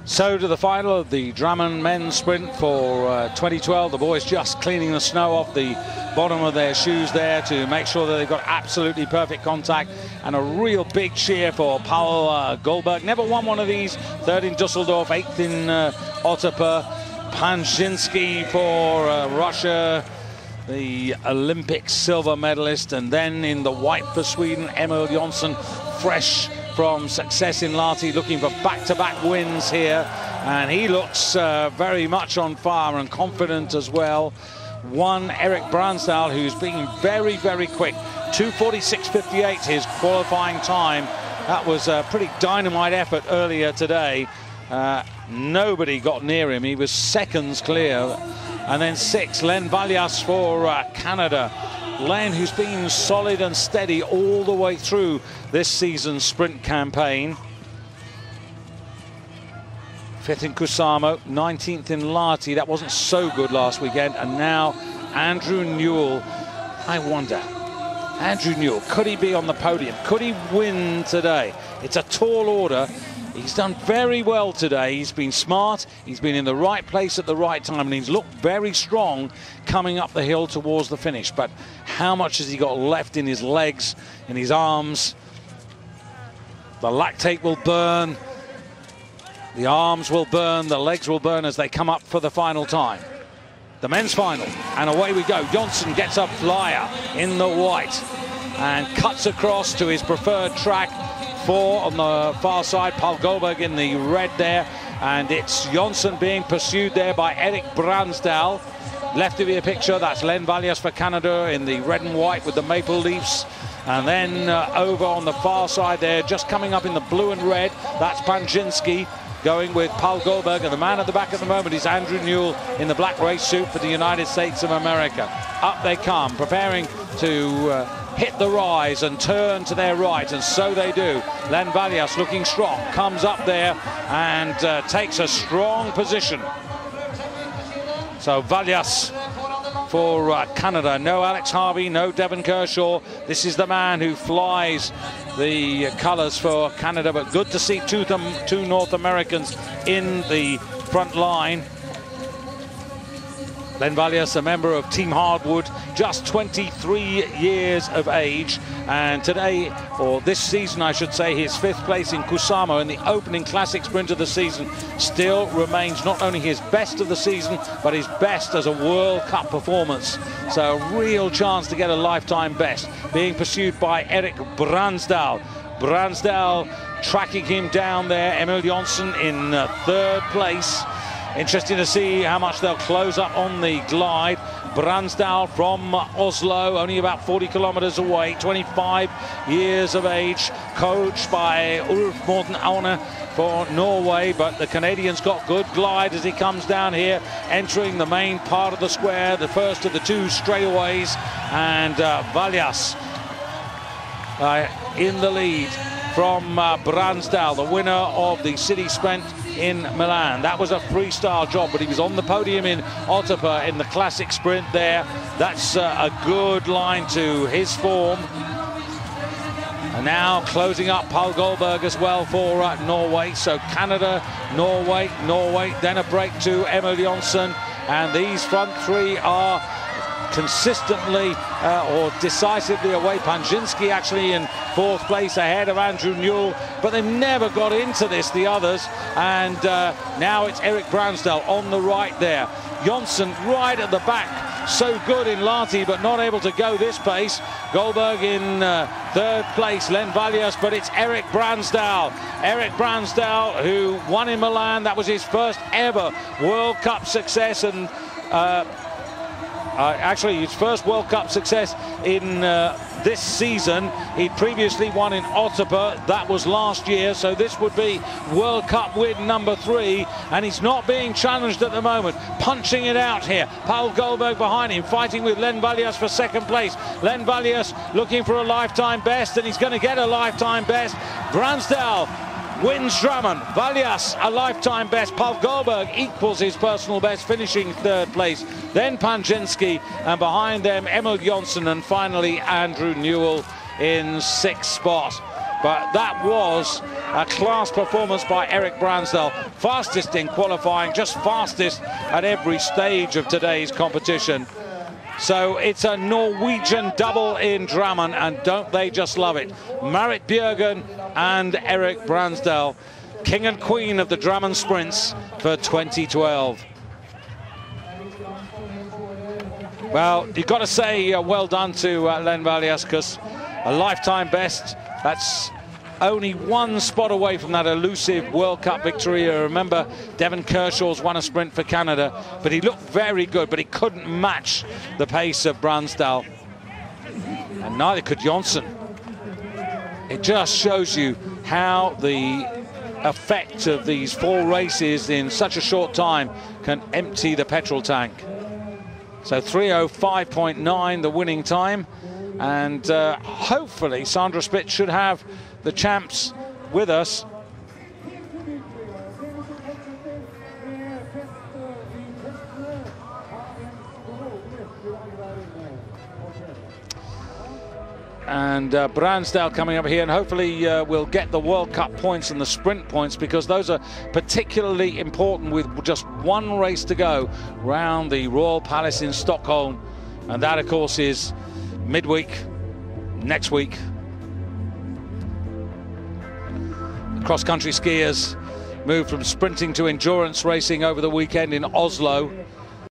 So to the final of the Drammen men's sprint for 2012. The boys just cleaning the snow off the bottom of their shoes there to make sure that they've got absolutely perfect contact, and a real big cheer for Pål Golberg. Never won one of these. Third in Dusseldorf, eighth in Otepää. Panzinski for Russia, the Olympic silver medalist, and then in the white for Sweden, Emil Jonsson, fresh from success in Lahti, looking for back-to-back wins here, and he looks very much on fire and confident as well. One Eirik Brandsdal, who's been very, very quick. 2:46.58 his qualifying time. That was a pretty dynamite effort earlier today. Nobody got near him. He was seconds clear. And then six, Len Valjas for Canada. Len, who's been solid and steady all the way through this season's sprint campaign. 5th in Kuusamo, 19th in Lahti. That wasn't so good last weekend. And now Andrew Newell. I wonder, Andrew Newell, could he be on the podium? Could he win today? It's a tall order. He's done very well today. He's been smart, he's been in the right place at the right time, and he's looked very strong coming up the hill towards the finish. But how much has he got left in his legs, in his arms? The lactate will burn, the arms will burn, the legs will burn as they come up for the final time. The men's final, and away we go. Jonsson gets a flyer in the white and cuts across to his preferred track. 4 on the far side, Pål Golberg in the red there, and it's Jonsson being pursued there by Eirik Brandsdal. Left of your picture, that's Len Valjas for Canada in the red and white with the maple leaves. And then over on the far side there, just coming up in the blue and red, that's Panzinski going with Pål Golberg, and the man at the back at the moment is Andrew Newell in the black race suit for the United States of America. Up they come, preparing to hit the rise and turn to their right, and so they do. Len Valjas looking strong, comes up there and takes a strong position. So Valjas for Canada. No Alex Harvey, no Devon Kershaw. This is the man who flies the colours for Canada, but good to see two North Americans in the front line. Len Valjas, a member of Team Hardwood, just 23 years of age, and today, or this season I should say, his 5th place in Kuusamo in the opening classic sprint of the season still remains not only his best of the season, but his best as a World Cup performance. So a real chance to get a lifetime best, being pursued by Eirik Brandsdal. Brandsdal tracking him down there, Emil Jonsson in 3rd place. Interesting to see how much they'll close up on the glide. Brandsdal from Oslo, only about 40 kilometers away, 25 years of age, coached by Ulf Morten Aune for Norway, but the Canadian's got good glide as he comes down here, entering the main part of the square, the first of the 2 straightaways, and Valjas in the lead from Brandsdal, the winner of the city sprint in Milan. That was a freestyle job, but he was on the podium in Otepää in the classic sprint there. That's a good line to his form. And now closing up Pål Golberg as well for Norway. So Canada, Norway, then a break to Emil Jonsson, and these front 3 are consistently or decisively away. Panzinski actually in 4th place ahead of Andrew Newell, but they never got into this, the others, and now it's Eirik Brandsdal on the right there. Jonsson right at the back, so good in Lahti, but not able to go this pace. Golberg in 3rd place, Len Valjas, but it's Eirik Brandsdal. Eirik Brandsdal, who won in Milan. That was his first ever World Cup success, and actually his first World Cup success in this season. He'd previously won in Otepää, that was last year, so this would be World Cup win number 3, and he's not being challenged at the moment. Punching it out here, Pål Golberg behind him, fighting with Len Valjas for 2nd place. Len Valjas looking for a lifetime best, and he's going to get a lifetime best. Brandsdal wins Drammen. Valjas a lifetime best. Pål Golberg equals his personal best, finishing 3rd place. Then Panzinski, and behind them Emil Jonsson, and finally Andrew Newell in 6th spot. but that was a class performance by Eirik Brandsdal. Fastest in qualifying, just fastest at every stage of today's competition. So it's a Norwegian double in Drammen, and don't they just love it? Marit Bjørgen and Eirik Brandsdal, king and queen of the Drammen sprints for 2012. Well, you've got to say well done to Len Valjas, because a lifetime best. That's only one spot away from that elusive World Cup victory. Remember, Devon Kershaw's won a sprint for Canada, but he looked very good, but he couldn't match the pace of Brandsdal. And neither could Johnson. It just shows you how the effect of these 4 races in such a short time can empty the petrol tank. So 3:05.9 the winning time, and hopefully Sandra Spitz should have the champs with us. And Brandsdal coming up here, and hopefully we'll get the World Cup points and the sprint points, because those are particularly important with just one race to go round the Royal Palace in Stockholm. And that, of course, is midweek next week. Cross-country skiers moved from sprinting to endurance racing over the weekend in Oslo.